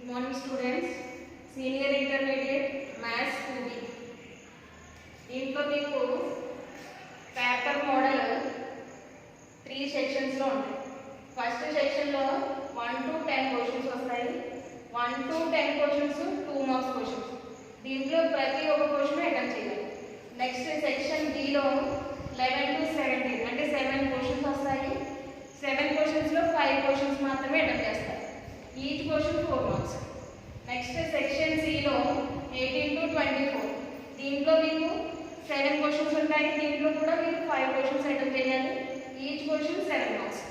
Good morning students. Senior Intermediate Maths 2B. దీంట్లో మీకు paper model 3 sections లో ఉంటాయి. ఫస్ట్ సెక్షన్ లో 1 to 10 క్వశ్చన్స్ వస్తాయి. 1 to 10 క్వశ్చన్స్ 2 మార్క్స్ క్వశ్చన్స్. దీంట్లో ప్రతి ఒక్క క్వశ్చన్ అటెంప్ట్ చేయాలి. నెక్స్ట్ సెక్షన్ B లో 11 to 17 అంటే 7 క్వశ్చన్స్ వస్తాయి. 7 క్వశ్చన్స్ లో 5 క్వశ్చన్స్ మాత్రమే అటెంప్ట్ చేస్తారు. Each question 4 marks. Next section C లో 18 to 24. దీంట్లో మీకు 7 క్వశ్చన్స్ ఉంటాయి. దీంట్లో కూడా మీరు 5 క్వశ్చన్స్ అటెంప్ట్ చేయాలి. Each question 7 marks.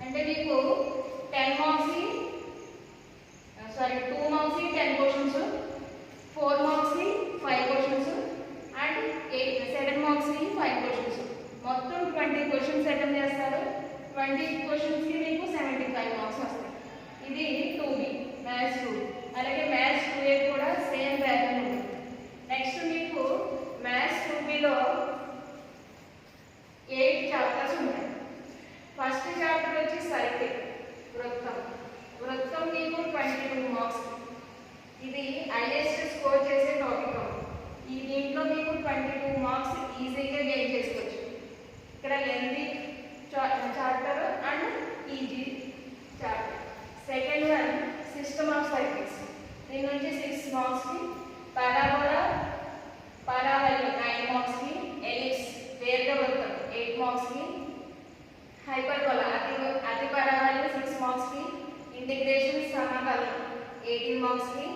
అంటే మీకు 10 marks 2 marks 10 questions, 4 marks 5 questions and 7 marks 5 questions. మొత్తం 20 క్వశ్చన్స్ అటెంప్ట్ చేస్తారు. 20 క్వశ్చన్స్ కి మీకు 75 మార్క్స్ వస్తాయి. ఇది 2B మ్యాథ్స్ 2. అలాగే మ్యాథ్స్ 2A కూడా సేమ్ ప్యాటర్న్ ఉంది. నెక్స్ట్ మీకు మ్యాథ్స్ 2Bలో 8 చాప్టర్స్ ఉంటాయి. ఫస్ట్ చాప్టర్ వచ్చి సర్కిల్, వృత్తం. వృత్తం మీకు 22 మార్క్స్. ఇది హైయెస్ట్ స్కోర్ చేసే టాపిక్. ఈ దీంట్లో మీకు 22 మార్క్స్ ఈజీగా గెయిన్ చేసుకోవచ్చు. ఇక్కడ lengthy chapter and easy chapter. Second one system of circles. దీని నుంచి 6 మార్క్స్ కి, పారాబోలా పారావలి 9 మార్క్స్ కి, ఎలిప్స్ దీర్ఘవృత్తం 8 మార్క్స్ కి, హైపర్బోలా అతి పారావలి 6 మార్క్స్ కి, ఇంటిగ్రేషన్ సమాకలనం 18 మార్క్స్ కి,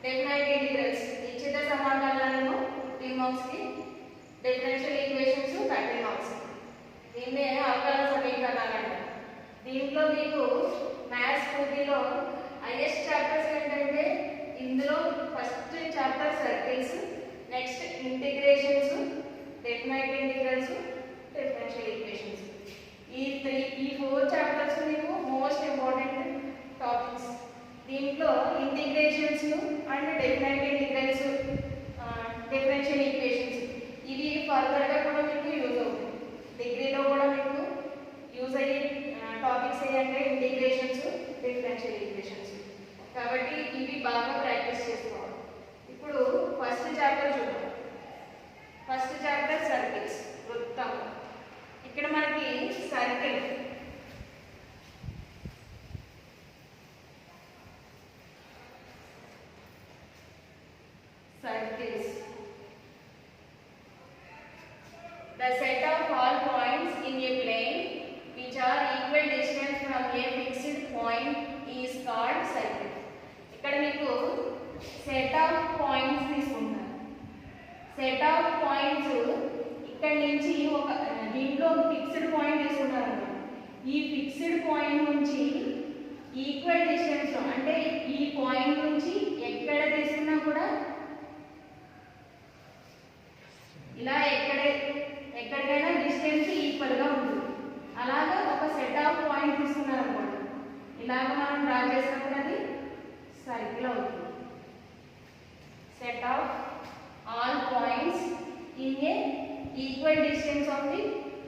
డెఫినైట్ ఇంటిగ్రల్స్ నిశ్చిత సమాకలనము 15 మార్క్స్ కి, డిఫరెన్షియల్ ఈక్వేషన్స్ 30 మార్క్స్. దీన్నే అవకలన సమీకరణాలు అంటారు. దీంట్లో మీకు మ్యాథ్స్ 2Bలో హైయెస్ట్ చాప్టర్స్ ఏంటంటే ఇందులో first chapter circles, next integrations, definite integrals, differential equations. ఈ 4 చాప్టర్స్ మీకు మోస్ట్ ఇంపార్టెంట్ టాపిక్స్. దీంట్లో integrations and definite integrals, differential equations ఇవి ఫర్దర్గా కూడా మీకు యూజ్ అవుతాయి. డిగ్రీలో కూడా మీకు యూజ్ అయ్యే టాపిక్స్ ఏంటంటే ఇంటిగ్రేషన్స్, డిఫరెన్షియల్ ఈక్వేషన్స్. కాబట్టి ఇవి బాగా ప్రాక్టీస్ చేసుకోవాలి. ఇప్పుడు ఫస్ట్ చాప్టర్ చూద్దాం. ఫస్ట్ చాప్టర్ సర్కిల్స్, వృత్తం. ఇక్కడ మనకి circle circles, the set of all points in a plane which are equal distance from a fixed point is called circle. ఇక్కడ మీకు సెట్ ఆఫ్ పాయింట్స్ తీసుకుంటారు. సెట్ ఆఫ్ పాయింట్స్ ఇక్కడ నుంచి దీంట్లో ఫిక్స్డ్ పాయింట్ తీసుకుంటారు అన్నమాట. ఈ ఫిక్స్డ్ పాయింట్ నుంచి ఈక్వల్ డిస్టెన్స్ అంటే ఈ పాయింట్ నుంచి ఎక్కడ తీసుకున్నా కూడా ఇలా ఎక్కడికైనా డిస్టెన్స్ ఈక్వల్గా ఉంటుంది. అలాగా ఒక సెట్ ఆఫ్ పాయింట్ తీసుకున్నారు అనుకోండి. ఇలాగ మనం డ్రా చేసినప్పుడు అది సర్కిల్ అవుతుంది. Set of all points in a equal distance of the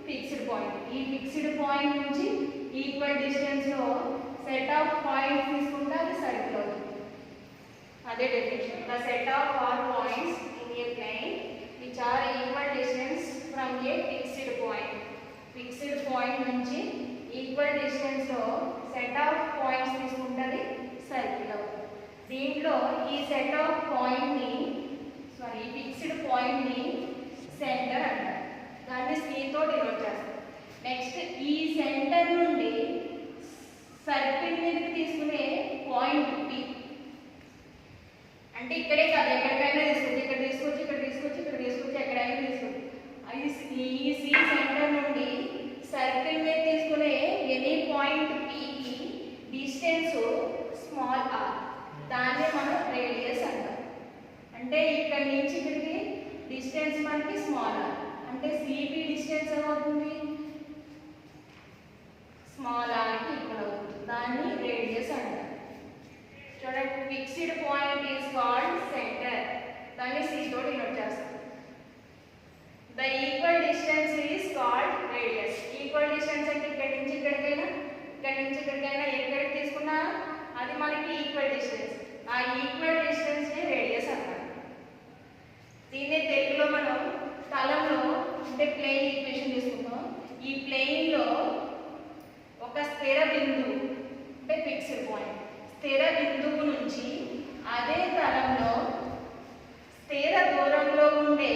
fixed point. ఈ ఫిక్స్డ్ పాయింట్ నుంచి ఈక్వల్ డిస్టెన్స్లో సెట్ ఆఫ్ పాయింట్స్ తీసుకుంటే అది సర్కిల్ అవుతుంది. అదే definition. The set of all points in a plane which are equal distance from a fixed point. Fixed point నుంచి equal distance లో set of points తీసుకుంటది circle అవుతుంది. దీంట్లో ఈ సెట్ ఆఫ్ పాయింట్ ని ఫిక్స్డ్ పాయింట్ ని సెంటర్ అంటారు. దాన్ని C తో డినోట్ చేస్తారు. నెక్స్ట్ ఈ సెంటర్ నుండి సర్కిల్ మీదకి తీసుకునే పాయింట్ P అంటే ఇక్కడే కాదు, ఎక్కడికైనా తీసుకోవచ్చు. ఇక్కడ తీసుకోవచ్చు, ఇక్కడ తీసుకోవచ్చు, ఇక్కడ తీసుకోవచ్చు, ఎక్కడైనా తీసుకోవచ్చు. ఈ సి సెంటర్ నుండి సర్కిల్ మీద తీసుకునే ఎనీ పాయింట్ Pకి డిస్టెన్స్ స్మాల్ r, దాన్ని మనం రేడియస్ అంటాం. అంటే ఇక్కడ నుంచి ఇక్కడికి డిస్టెన్స్ మనకి స్మాల్ r. అంటే సిపి డిస్టెన్స్ ఏమవుతుంది? స్మాల్ rకి ఇక్కడ అవుతుంది. దాన్ని రేడియస్ అంటారు. చూడండి, fixed point is called centre. దాన్ని C తో డినోట్ చేస్తాం. The equal distance is called radius. Equal distance అంటే ఇక్కడ నుంచి ఇక్కడికైనా, ఇక్కడ నుంచి ఇక్కడికైనా ఎక్కడికి తీసుకున్నా అది మనకి ఈక్వల్ డిస్టెన్స్. స్థిర బిందువు నుంచి అదే తలంలో స్థిర దూరంలో ఉండే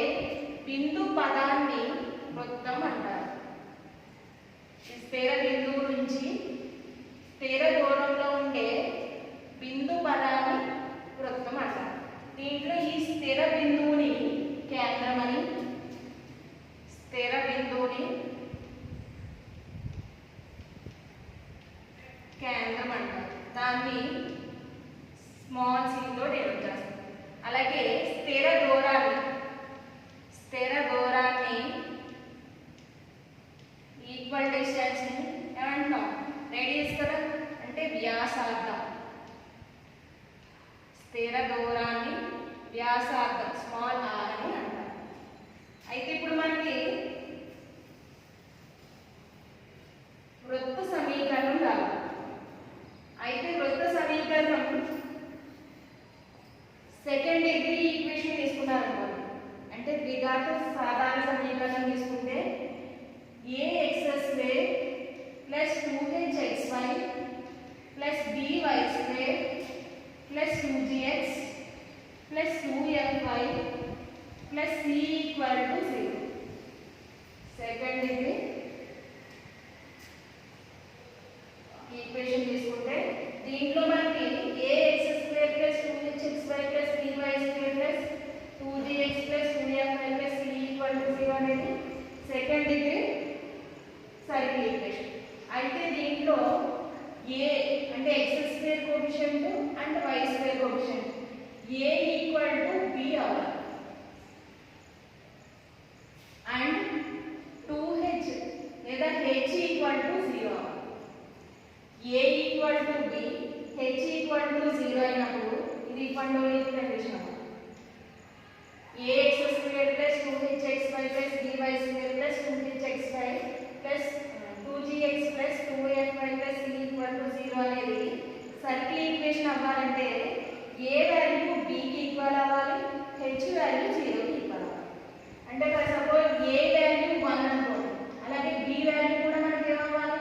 బిందు పదాన్ని వృత్తం అంటారు. స్థిర బిందువు నుంచి స్థిర దూరంలో ఉండే బిందు పదాన్ని వృత్తం అంటారు. దీంట్లో ఈ స్థిర బిందువుని కేంద్రమని, స్థిర బిందువుని కేంద్రం అంటారు. దాన్ని స్మాల్ తో డెవలప్ చేస్తారు. అలాగే స్థిర దూరాన్ని ఈక్వల్ డిస్టెన్స్ ని ఏమంటాం? రేడియస్ కదా, అంటే వ్యాసార్థం. స్థిర దూరాన్ని వ్యాసార్థం స్మాల్ ఆర్ అని అంటారు. అయితే ఇప్పుడు మనకి వృత్త సమీకరణం రావాలి. అయితే వృత్త సమీకరణం సెకండ్ డిగ్రీ ఈక్వేషన్ తీసుకున్నారనుకోండి, అంటే ద్విఘాత సాధారణ సమీకరణం తీసుకుంటే ax² plus 2hxy plus by² plus 2gx plus 2fy plus c equal to 0. Second degree equation తీసుకుంటే దీంట్లో మనకి ax² plus 2hxy plus by² plus 2gx plus 2fy plus c equal to 0 అనేది second degree circle equation. అయితే దీంట్లో a అంటే x² coefficient and y² coefficient a equal to b అవ్వాలి and 2h లేదా h equal to 0 అవ్వాలి. a equal to b, h equal to 0 అయినప్పుడు ఇది fundamental condition అవ్వాలి. ax² plus 2hxy plus by² plus 2hxy plus 2gx plus 2fy plus c equal to 0 అనేది circle equation అవ్వాలంటే a value b కి equal అవ్వాలి, h value 0 కి equal అవ్వాలి. అంటే ఫర్ సపోజ్ a వాల్యూ 1 అనుకోండి, అలాగే b వాల్యూ కూడా మనకి ఏమవ్వాలి?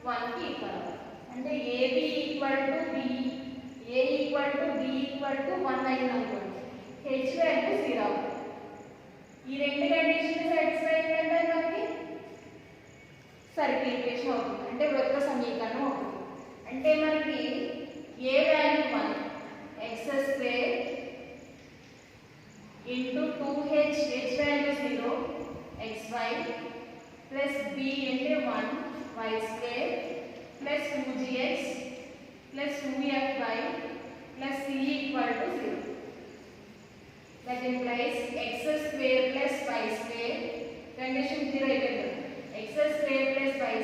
1 కి ఈక్వల్ అవ్వాలి. అంటే ab equal to b, a equal to b equal to 1 అయింది అనుకోండి, h వాల్యూ 0 అవ్వాలి. ఈ రెండు కండిషన్ సాటిస్ఫై అయ్యిందంటే మనకి సర్కిల్ ఈక్వేషన్ అవుతుంది, అంటే వృత్త సమీకరణం అవుతుంది. అంటే మనకి a value 1 x² into 2h, h value 0 xy plus b అంటే 1 y² plus 2gx plus 2fy plus c equal to 0. That implies x² plus y² condition 0 అయిపోయింది. x² plus y²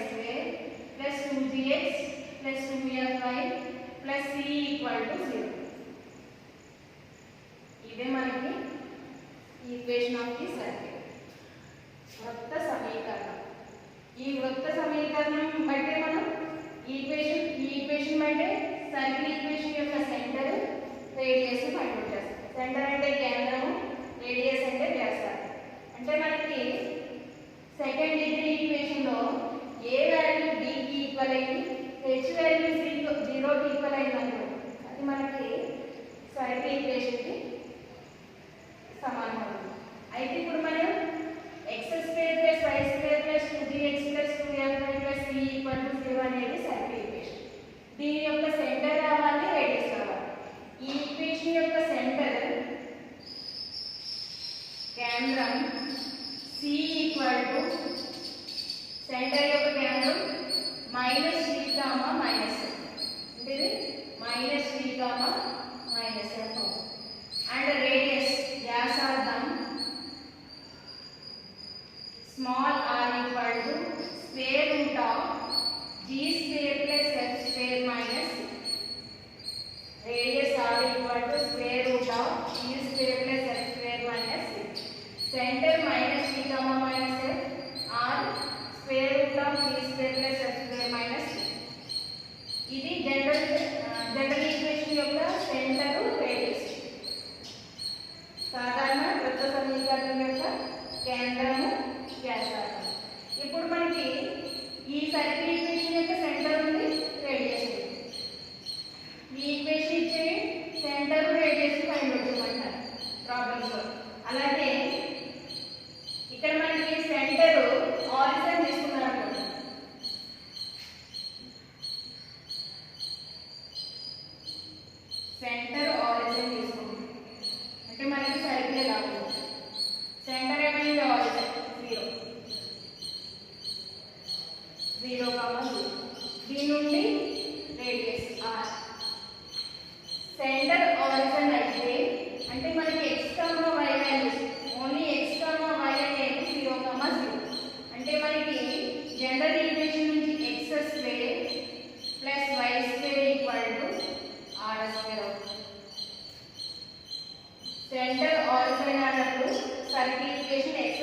plus 2gx plus 2fy plus c equal to 0. ఇదే మనకి equation of the circle, వృత్త సమీకరణం. ఈ వృత్త సమీకరణం బట్టి మనం ఈక్వేషన్ బట్టి సర్కిల్ ఈక్వేషన్ యొక్క సెంటర్, రేడియస్ ఫైండ్ అవుట్ చేస్తాం. సెంటర్ అంటే కేంద్రము, రేడియస్ అంటే వ్యాసార్థం. అంటే మనకి సెకండ్ డిగ్రీ ఈక్వేషన్ లో a వాల్యూ b కి ఈక్వల్ అయ్యి h వాల్యూ 0 కి ఈక్వల్ అయింది అనుకోండి, అది మనకి సర్కిల్ ఈక్వేషన్ కి సమానం అవుతుంది. అయితే ఇప్పుడు మనం x² plus y² plus 2gx plus 2fy plus c equal to 0 అనేది సర్కిల్ ఈక్వేషన్. దీని యొక్క సెంటర్ రావాలి, రేడియస్ రావాలి. ఈ ఈక్వేషన్ యొక్క సెంటర్ కేంద్రం c ఈక్వల్ టు సెంటర్ యొక్క కేంద్రం మైనస్ 3, మైనస్ అంటే minus 3, minus f and radius వ్యాసార్థం small r equal to square root of g² plus f² minus radius r equal to square root of g² plus f² minus centre minus 3, minus r square root of g² plus f² minus. ఇది general equation యొక్క centre origin తీసుకుంటాం అంటే మనకి circle లాగా centre ఏమైంది origin 0 0, దీని నుండి radius r. Centre origin అయితే అంటే మనకి x, y values only x, y అనేది 0, 0 అంటే మనకి జనరల్ ఈక్వేషన్ నుంచి x² plus y² equal to r² అవుతుంది. సెంటర్ ఆరిజిన్ అన్నప్పుడు circle equation x²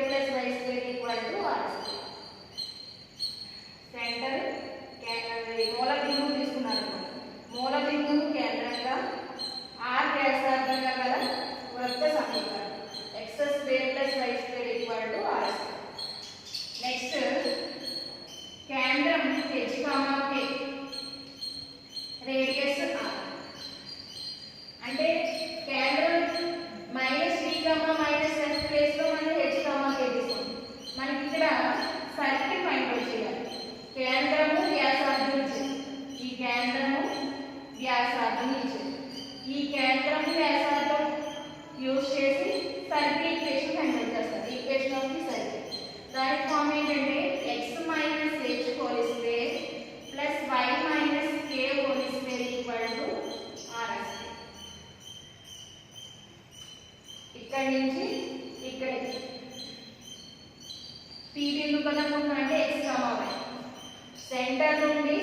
plus y² equal to r². Centre మూల బిందువు తీసుకున్నారు. మూల బిందువు కేంద్రంగా r వ్యాసార్థంగా గల వృత్త సమీకరణం x² plus y² equal to r². Next కేంద్రం h, k రేడియస్ r అంటే కేంద్రం -d, -f ప్లేస్ లో మనం h, k తీసుకుంటాం. మనకి ఇక్కడ సర్కిల్ ఫైండ్ అవుట్ చేయాలి. కేంద్రము వ్యాసార్థం ఇచ్చింది, ఈ కేంద్రము వ్యాసార్థం ఇచ్చింది. ఈ కేంద్రము వ్యాసార్థం యూజ్ చేసి సర్కిల్ ఈక్వేషన్ ఫైండ్ అవుట్ చేస్తారు. ఈక్వేషన్ ఆఫ్ ది సర్కిల్ దాని ఫార్మ్ ఏంటంటే x - h² plus y - k² equal to r². ఇక్కడ నుంచి ఇక్కడికి p బిందువు కనుక్కుంటే x, y సెంటర్ నుండి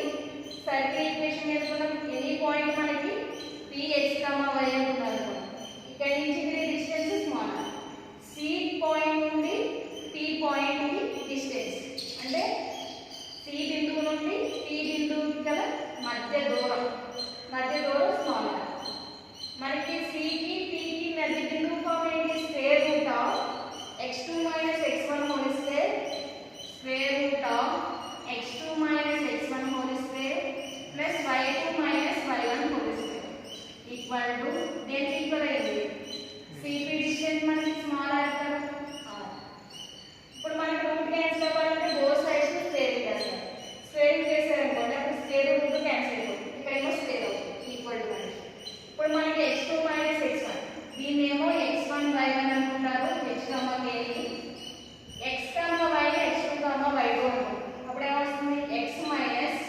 సర్కిల్ ఈక్వేషన్ చేసుకున్నాం. ఎనీ పాయింట్ మనకి p, x, y అనుకున్నారు. ఇక్కడ నుంచి ఇక్కడ distance small r. c point నుండి p పాయింట్ కి డిస్టెన్స్ అంటే c బిందువు నుండి p బిందువుకి గల మధ్య దూరం స్మాల్ r. మనకి c కి p కి మధ్య బిందువు ఫార్మ్ ఏంటి? Square root of x2 - x1 whole square square root of x2 - x1 whole square plus y2 - y1 whole square equal to దేనికి ఈక్వల్ అయ్యింది? cp డిస్టెన్స్ మనకి స్మాల్ r కదా r. ఇప్పుడు మనకి రూట్ క్యాన్సిల్ అవ్వాలంటే బోత్ సైడ్స్ స్క్వేర్ చేస్తారు. Square చేశారనుకోండి అప్పుడు స్క్వేర్ రూట్ క్యాన్సిల్ అయిపోతుంది. ఇక్కడేమో స్క్వేర్ అవుతుంది ఈక్వల్ టు మనకి. ఇప్పుడు మనకి x2 - x1 దీన్ని ఏమో x1 y1 అనుకుంటారు. h, k ని x, y x2 y2 అనుకుంటారు. అప్పుడు ఏమొస్తుంది? x మైనస్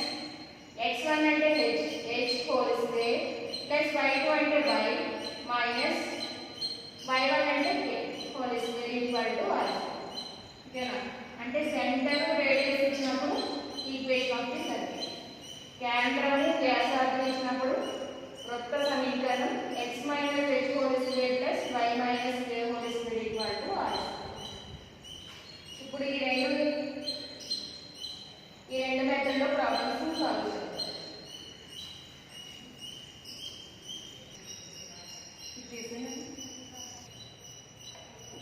x1 అంటే h whole square plus y2 అంటే y మైనస్ y1 అంటే k whole square equal to r. ఓకేనా? అంటే సెంటర్ రేడియస్ ఇచ్చినప్పుడు ఈక్వేషన్ ఆఫ్ ది సర్కిల్, కేంద్రము వ్యాసార్థం ఇచ్చినప్పుడు వృత్త సమీకరణం x - h whole square plus y - k whole square equal to r. ఇప్పుడు ఈ రెండు మెథడ్లో ప్రాబ్లమ్స్ సాల్వ్ చేయాలి.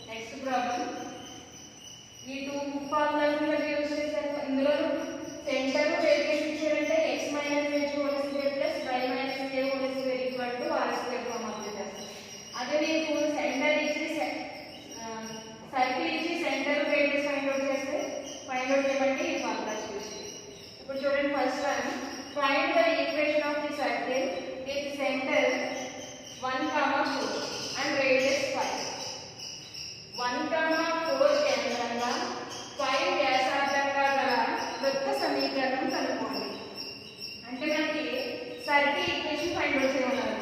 నెక్స్ట్ ప్రాబ్లం ఈ టూ ఫార్ములాస్ యూజ్ చేశారు. ఇందులో సెంటర్ రేడియస్ ఇచ్చారంటే x - h whole square plus y - k whole square equal to r² form apply చేస్తారు. అదే మీకు సెంటర్ ఇచ్చి సర్కిల్ ఇచ్చి సెంటర్ రేడియస్ ఫైండ్ అవుట్ చేస్తే ఫైండ్ అవుట్ చేయమంటే ఈ ఫార్ములాస్ యూజ్ చేయాలి. ఇప్పుడు చూడండి first one, find the equation of the circle with centre 1, 4 and radius 5. 1, 4 కేంద్రంగా 5 వ్యాసార్థంగా గల వృత్త సమీకరణం కనుక్కోండి. అంటే మనకి సర్కిల్ ఈక్వేషన్ ఫైండ్ అవుట్ చేయమన్నారు.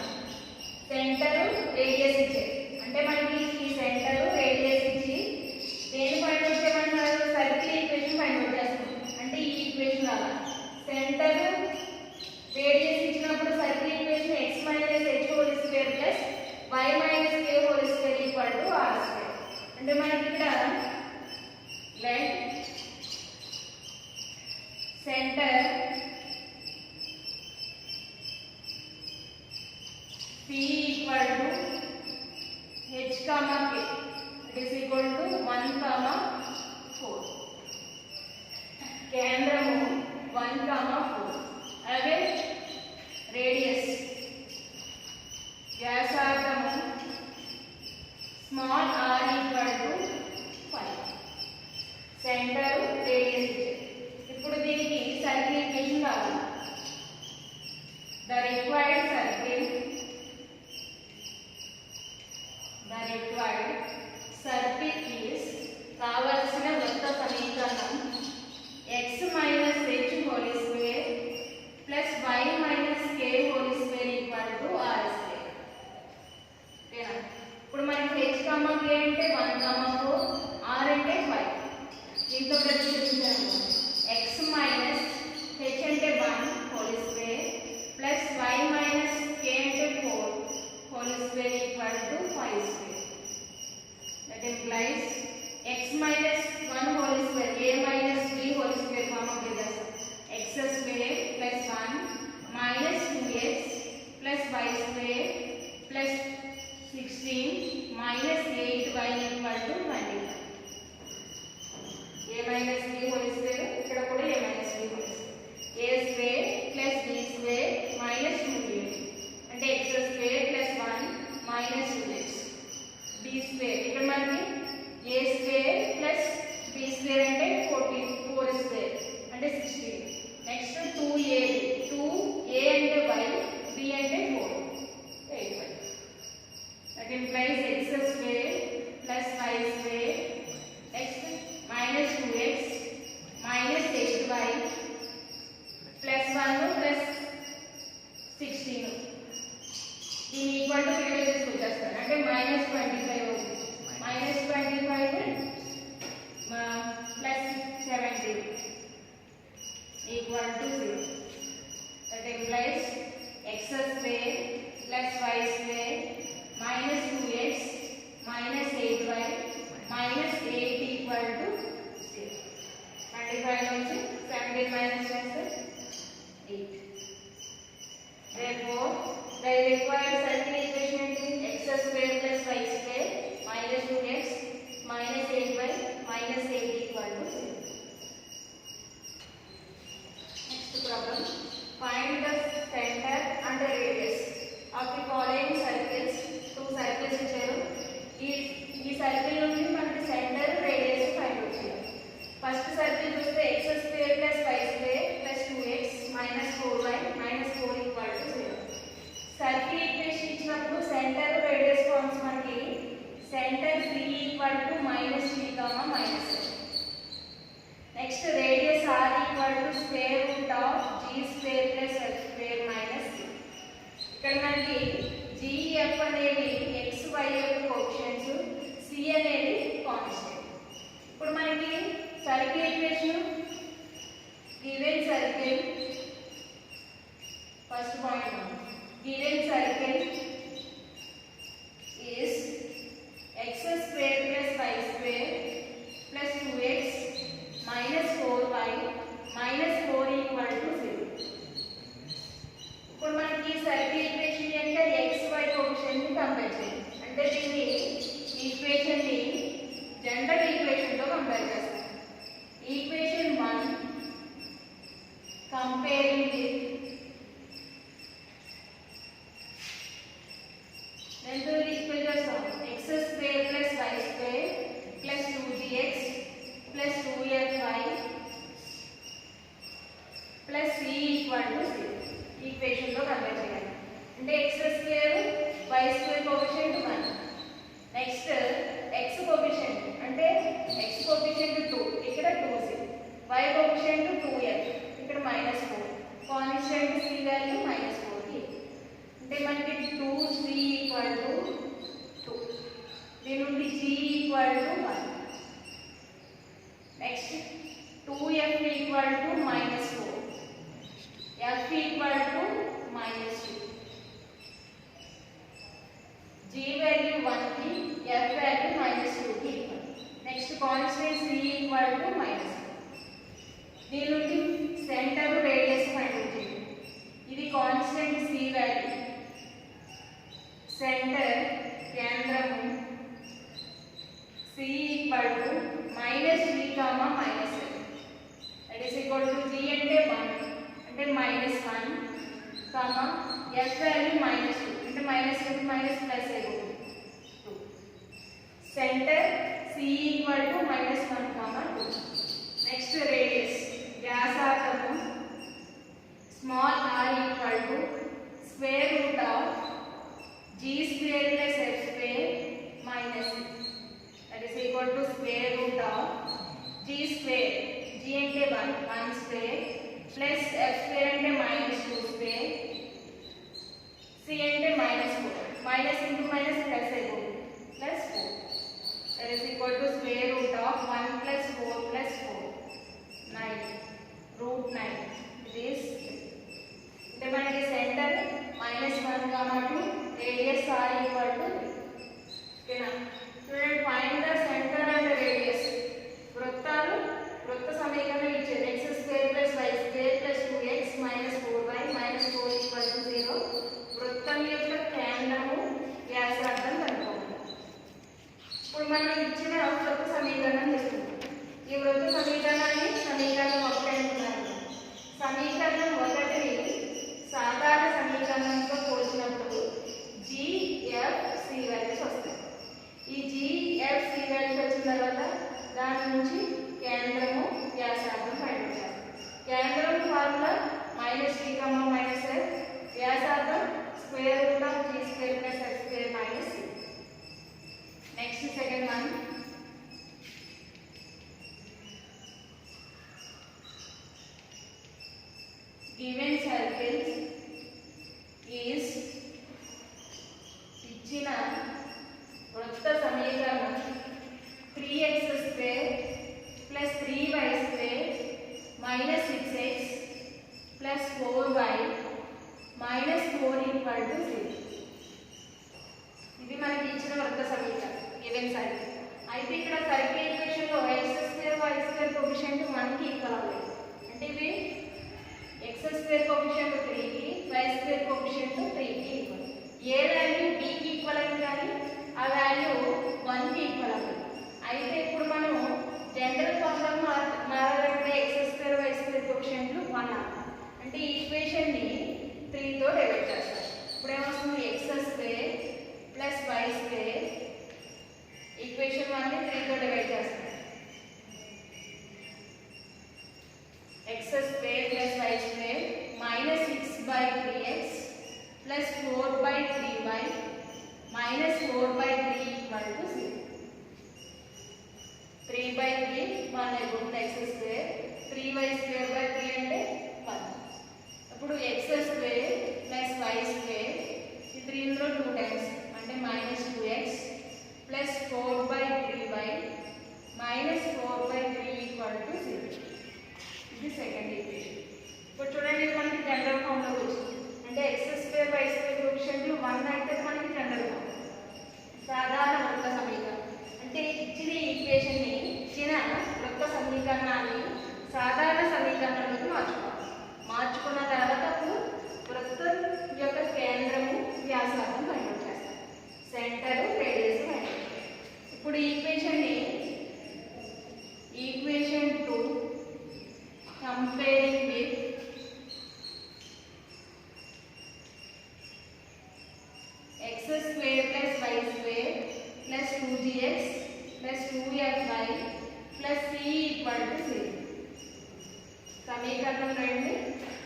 సెంటర్ రేడియస్ ఇచ్చారు అంటే మనకి ఈ సెంటర్ రేడియస్ ఇచ్చి దేని ఫైండ్ అవుట్ చేయమంటున్నారు? సర్కిల్ ఈక్వేషన్ ఫైండ్ అవుట్ చేస్తాం. అంటే ఈ ఈక్వేషన్ అలా సెంటర్ రేడియస్ ఇచ్చినప్పుడు circle equation x - h whole square plus y - k whole square equal to r². అంటే మనకి ఇక్కడ let centre p equal to h, k it is equal to 1, 4. కేంద్రము 1, 4 అలాగే రేడియస్ వ్యాసార్థము small r equal to 5. Centre radius. ఇప్పుడు దీనికి circle equation కావాలి. The required circle required circle is కావలసిన వృత్త సమీకరణం x minus h whole square plus y minus k whole square equal to r square. ఓకేనా? ఇప్పుడు మనకి h, k అంటే 1, 4, r అంటే 5. దీంతో ప్రతిక్షేపించాము. x minus h అంటే 1 whole square plus y minus k అంటే 4 whole square equal to 5 square. That implies x minus 1 whole square, a minus b whole square form of this x square plus 1 minus 2x plus y square plus 16 minus 8y equal to 25. a minus b whole square ఇక్కడ కూడా a minus b whole square, a square plus b square minus 2a అంటే x square plus 1 minus 2x, b square ఇక్కడ మనకి a square plus b square అంటే 4 square అంటే 16. Next 2a అంటే y, b అంటే 4, 8y. That implies x square plus y square next minus 2x minus 8y plus 1 plus 16. దీని equal to previous తీసుకొచ్చేస్తాను అంటే minus 25 అవుతుంది. Minus 25 plus 70 equal to 0. That implies x square plus y square minus 2x minus 8y minus 8 equal to 0. 25 నుంచి 17 minus చేస్తే 8. Therefore, the required circle equation is x square plus y square minus 2x minus 8y minus 8 equal to 0. Next problem. Find the center and the radius of the following circles. Two circles ఇచ్చారు. ఈ circle నుండి మనకి centre radius find out చేయాలి. First circle చూస్తే x square plus y square plus 2x minus 4y minus 4 equal to 0. Circle equation ఇచ్చినప్పుడు centre radius forms మనకి centre c equal to minus 3, minus 7. Next radius r equal to square root of g square plus h square minus 3. ఇక్కడ మనకి g f అనేది x y యొక్క coefficients, c అనేది constant. ఇప్పుడు మనకి circle equation given circle first point given circle is x square plus y square plus 2x minus 4y minus 4 equal to 0. ఇప్పుడు మనకి circle equation యొక్క x y కోఎఫిషియెంట్ ని compare చేయాలి. అంటే దీన్ని ఈక్వేషన్ ని జనరల్ ఈక్వేషన్ తో కంపేర్ చేస్తాం. Equation 1 comparing with then to equal to x square plus y square plus 2gx plus 2fy plus c equal to 0. Equation లో compare చేయాలి. అంటే x square y square coefficient 1. Next x coefficient అంటే x coefficient 2 ఇక్కడ 2c, y coefficient 2f ఇక్కడ -4, constant c value -4 అంటే మనకి 2c equal to 2, దీని నుండి g equal to 1. Next 2f equal to -4, f equal to -2, g value 1 కి f value -2 కి equal. Next constant c equal to -4. దీని నుండి సెంటర్ రేడియస్ ఫైండ్ అవుట్ చేయండి. ఇది కాన్స్టెంట్ c వాల్యూ, సెంటర్ కేంద్రము c equal to -3, -7. That is equal to g అంటే 1 అంటే -1, f value -2 అంటే -2 మైనస్ ప్లస్ అయిపోతుంది 2. Centre c equal to -1, 2. Next radius వ్యాసార్థము small r equal to square root of g square plus f square minus that is equal to square root of g square. G ante 1 square plus f square ante minus 2 square c ante minus 4 minus into minus plus అయిపోతుంది plus 4 that is equal to square root of 1 plus 4 plus 4 9 root 9 it is అంటే మనకి centre -1, 2 radius r equal to 3 ఓకేనా student find the centre and radius వృత్తాలు వృత్త సమీకరణం ఇచ్చేది x square plus y square plus 2x minus 4y minus 4 equal to 0 వృత్తం యొక్క కేంద్రము వ్యాసార్థం కనుక్కోవాలి. ఇప్పుడు మనం ఇచ్చిన వృత్త సమీకరణం తీసుకుంటాం. ఈ వృత్త సమీకరణాన్ని సమీకరణం 1 అంటున్నాము. సమీకరణం 1ని సాధారణ సమీకరణంతో పోల్చినప్పుడు GFC వాల్యూస్ వస్తాయి. ఈ GFC వాల్యూస్ వచ్చిన తర్వాత దాని నుంచి కేంద్రము వ్యాసార్థం ఫైండ్ చేస్తాం. కేంద్రం ఫార్ములా -t, -f వ్యాసార్థం square root of g square plus f square minus c. Next second one given circles is ఇచ్చిన వృత్త సమీకరణం 3x square plus 3y square minus 6x plus 4y minus 4 equal to 0. ఇది మనకి ఇచ్చిన వృత్త సమీకరణం given circle. అయితే ఇక్కడ సర్కిల్ ఈక్వేషన్ లో x square y square coefficient 1 కి ఈక్వల్ అవ్వాలి. అంటే ఇవి x స్క్వేర్ కోఎఫిషియంట్ 3 కి y స్క్వేర్ కోఎఫిషియంట్ 3 కి ఈక్వల్. ఏ వాల్యూ b కి ఈక్వల్ అయింది కానీ ఆ వాల్యూ 1 కి ఈక్వల్ అవ్వాలి. అయితే ఇప్పుడు మనం జనరల్ ఫార్ములా మారాలంటే x స్క్వేర్ y స్క్వేర్ కోఎఫిషియంట్లు 1 అంటే ఈ ఈక్వేషన్ ని 3 తో డివైడ్ చేస్తాం. ఇప్పుడు ఏమొస్తుంది x square plus y square equation 1 ని 3 తో డివైడ్ చేస్తాం. x square plus y square minus 6/3x plus 4/3y minus 4/3 equal to 0. 3/3 1 అయిపోతుంది x square 3y square by 3 అంటే 1. ఇప్పుడు x square plus y square ఈ 3 ఇందులో 2 టైమ్స్ అంటే minus 2x plus 4/3y minus 4/3 equal to 0. ఇది second equation. ఇప్పుడు చూడండి ఇది మనకి జనరల్ ఫార్మ్లోకి వచ్చింది. అంటే x స్క్వేర్ y స్క్వేర్ కోఎఫిషియంట్లు 1 అయితే మనకి జనరల్ ఫార్మ్ సాధారణ వృత్త సమీకరణం. అంటే ఇచ్చిన ఈక్వేషన్ ని ఇచ్చిన వృత్త సమీకరణాన్ని సాధారణ సమీకరణంలోకి మార్చుకున్న తర్వాత అప్పుడు వృత్తం యొక్క కేంద్రము వ్యాసార్థం ఫైండ్ చేస్తాం. సెంటర్ రేడియస్ ఫైండ్ చేస్తాం. ఇప్పుడు equation 2 comparing with x square plus y square plus 2gx plus 2fy plus c equal to 0. సమీకరణం 2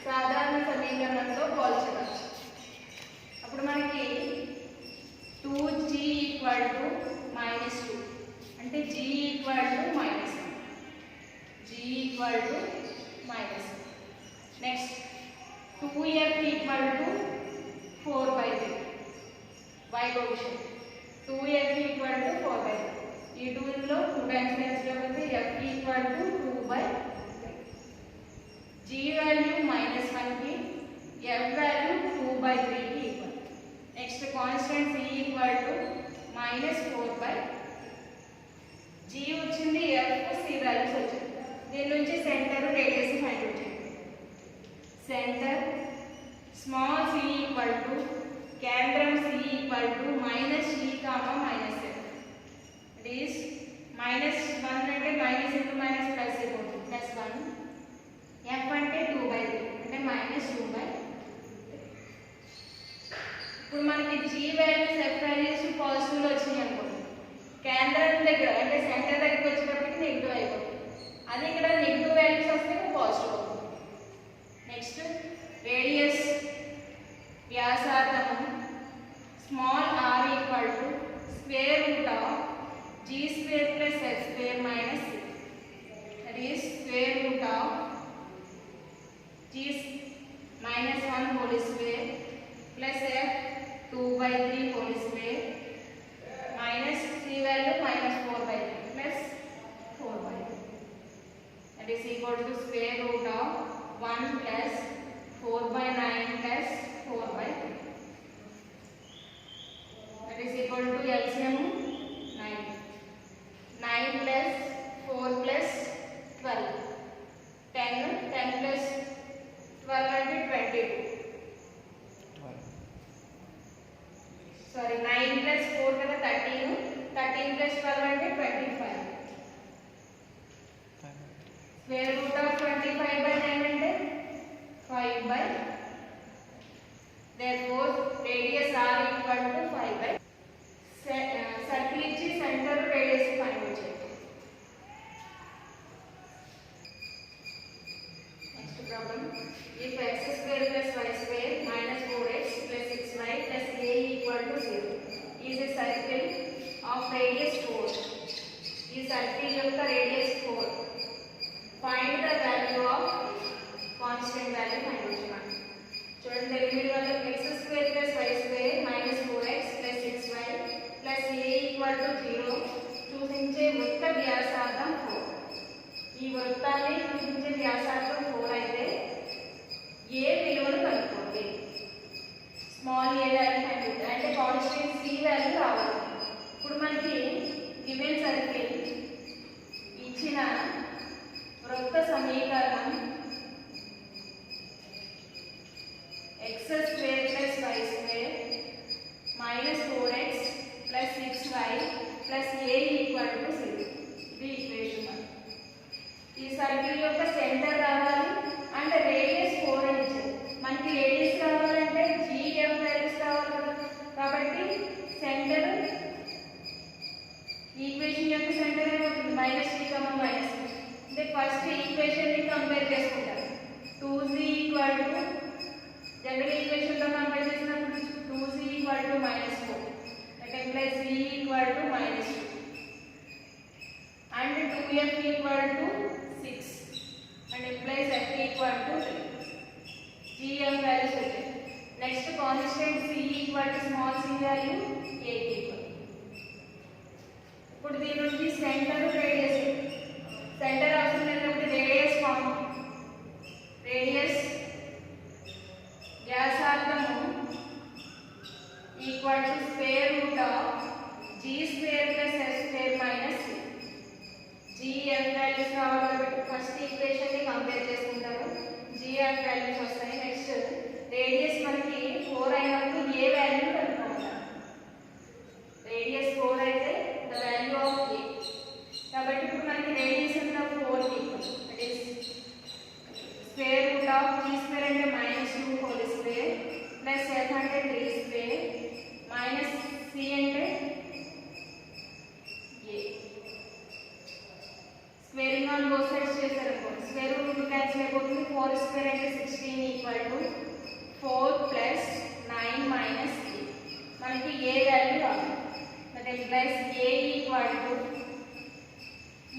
సాధారణ సమీకరణంతో పోల్చవచ్చు. అప్పుడు మనకి 2g equal to -2 అంటే g equal to -1 g equal to -1. Next 2f equal to 4/3 y coefficient 2f equal to 4/3 ఈ 2 ఇందులో 2 times వేసినప్పుడు f equal to 2/3 g value -1 కి f వాల్యూ 2/3 కి equal. Next constant c equal to -4/3 g వచ్చింది f c values వచ్చింది. దీని నుంచి centre radius find out చేయండి. Centre small c equal to కేంద్రం c equal to -c, -f. It is -1 అంటే minus into minus plus అయిపోతుంది +1. f అంటే 2/3 అంటే -2/3. ఇప్పుడు మనకి g values f values positive లో వచ్చినాయి అనుకోండి. కేంద్రం దగ్గర అంటే సెంటర్ దగ్గరికి వచ్చేటప్పటికి నెగిటివ్ అయిపోతుంది. అది ఇక్కడ నెగిటివ్ వాల్యూస్ వస్తే పాజిటివ్ అవుతుంది. నెక్స్ట్ రేడియస్ వ్యాసార్థము small r equal to square root of g square plus s square minus c. That is square root of g minus 1 whole square plus f 2 by 3 whole square minus c value minus 4 by 3 plus 4 by 3. That is equal to square root of 1 plus 4 by 9 plus 4 by 3. That is equal to LCM 9. 9 plus 4 plus 12. 10 plus 12 and 22. Sorry, 9 plus 4 kada 13. 13 plus 12 and 25. Square root of 25 by 9 and 5 by. Therefore, radius r equal to 5 by. Circle ఇచ్చి centre radius find చేయండి. Next problem. If x square plus y square minus 4x plus 6y plus a equal to 0 is a circle of radius 4. ఈ circle యొక్క radius 4. Find the value of constant value find చేయండి. చూడండి limit వల్ల x square plus y square minus 4x plus 6y plus a equal to 0 చూపించే వృత్త వ్యాసార్థం 4. ఈ వృత్తాన్ని చూపించే వ్యాసార్థం 4 అయితే ఏ విలువను కనుక్కోండి. స్మాల్ ఏ వాల్యూ కనుక్కోండి అంటే కాన్స్టెంట్ సి వాల్యూ రావాలి. ఇప్పుడు మనకి గివెన్ సర్కిల్ ఇచ్చిన వృత్త సమీకరణం x square plus y square minus 4x plus 6y plus a equal to 0. ఇది ఈక్వేషన్. ఈ సర్కిల్ యొక్క సెంటర్ రావాలి అంటే రేడియస్ 4 అని ఇచ్చారు. మనకి రేడియస్ కావాలంటే gm వాల్యూస్ కావాలి కదా. కాబట్టి సెంటర్ ఈక్వేషన్ యొక్క సెంటర్ ఏమవుతుంది -3, -3. అంటే ఫస్ట్ ఈక్వేషన్ ని కంపేర్ చేసుకుంటారు. 2z equal to general equation తో కంపేర్ చేసినప్పుడు 2z equal to -4 that implies v equal to -2 and 2f equal to 6 and implies f equal to 3. gm వాల్యూస్ వచ్చాయి. Next constant c equal to small c value a equal. ఇప్పుడు దీని నుంచి centre radius centre అవసరం లేనప్పుడు radius form radius వ్యాసార్థము equal to square root of g square plus s square minus c. gm values కావాలి కాబట్టి ఫస్ట్ ఈక్వేషన్ ని compare చేసుకుంటారు. gm వాల్యూస్ వస్తాయి. నెక్స్ట్ రేడియస్ మనకి 4 అయినప్పుడు ఏ వాల్యూ కనుక్కోవాలి. రేడియస్ 4 అయితే ద వాల్యూ ఆఫ్ a. కాబట్టి ఇప్పుడు మనకి రేడియస్ ఎంత 4 equal. That is square root of g square అంటే -2 హోల్ స్క్వేర్ ప్లస్ f అంటే 3 స్క్వేర్ మైనస్ c అంటే a. Squaring on both sides చేశారనుకోండి స్క్వేర్ రూట్ క్యాన్సిల్ అయిపోతుంది. 4 స్క్వేర్ అంటే 16 ఈక్వల్ టు 4 ప్లస్ 9 మైనస్ 3. మనకి ఏ వాల్యూ రావాలి. That implies a equal to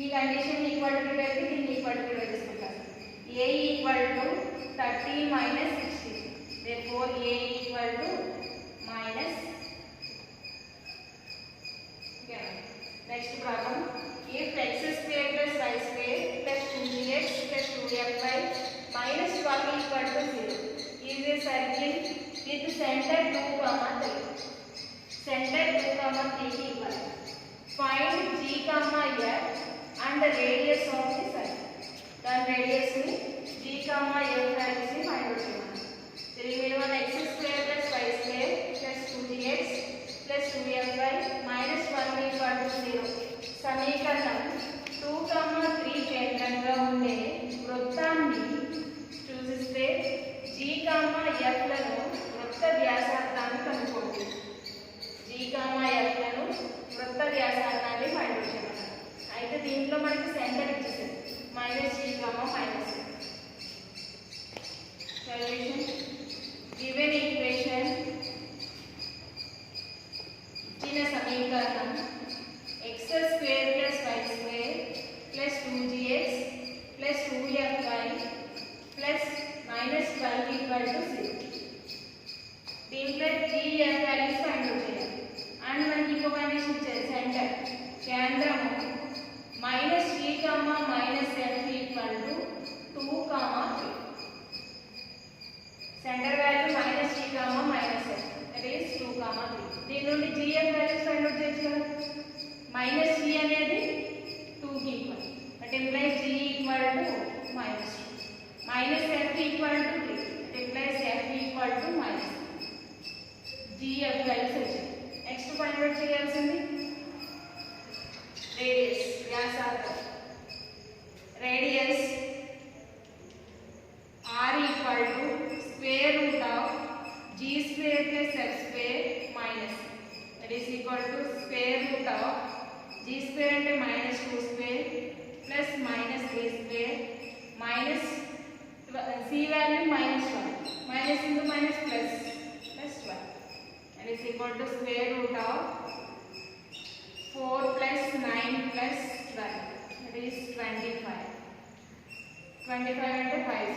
ఈ condition equal to పెట్టి దీన్ని ఈక్వల్ టు తీసుకుంటారు. a equal to 30 minus 16. therefore a equal to minus. Next problem. if x square plus y square plus 2x plus 2fy minus 12 equal to 0 is a circle with center 2, 3. Center 2, 3 equal. Find g, f and the radius of the circle. Then radius ni g, f values ni find out cheyali. Then we x square plus y square plus 2gx plus 2fy minus 1 equal to 0. సమీకరణం 2, 3 కేంద్రంగా ఉండే వృత్తాన్ని చూసిస్తే g, f లను వృత్త వ్యాసార్థాన్ని కనుక్కోండి. g, f లను వృత్త వ్యాసార్థాన్ని find out చేయాలి. అయితే దీంట్లో మనకి సెంటర్ ఇచ్చేసారు -g, -. సొల్యూషన్. గివెన్ ఈక్వేషన్ ఇచ్చిన సమీకరణం జిఎఫ్ వాల్యూస్ ఫైండ్ అవుట్ చేయాలి. అండ్ మనకి ఇంకో కండిషన్ ఇచ్చారు, సెంటర్ కేంద్రము minus tea comma minus f equal to 2, 3. Centre value minus tea comma minus F that is 2, 3. దీని నుండి జిఎఫ్ వాల్యూస్ ఫైండ్ అవుట్ చేయొచ్చు కదా. మైనస్ టీ అనేది 2 కి equal, that implies g equal to minus 2. Minus f equal to 3, that implies f equal to minus. G f values వచ్చాయి. Next find out చేయాల్సింది radius, వ్యాసార్థం. Radius r equal to square root of g square plus f square minus, that is equal to square root of g square అంటే minus 2 square plus minus 3 square minus c value minus 1 minus into minus plus 12, that is equal to square root of 4 plus 9 plus 12, that is 25. 25 అంటే 5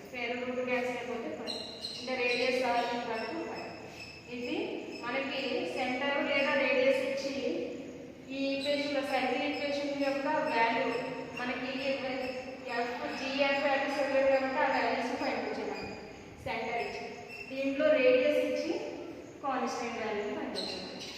square root cancel అయిపోతే 5. అంటే radius r equal to 5. ఇది మనకి centre లేదా radius ఇచ్చి ఈ equation లో circle equation యొక్క వాల్యూ మనకి ఎఫ్ జిఎఫ్ వాల్యూస్ ఇవ్వరు కాబట్టి ఆ వాల్యూస్ ఫైండ్ అవుట్ చేయాలి. సెంటర్ ఇచ్చి దీంట్లో రేడియస్ ఇచ్చి కాన్స్టెంట్ వాల్యూ ఫైండ్ అవుట్ చేయాలి.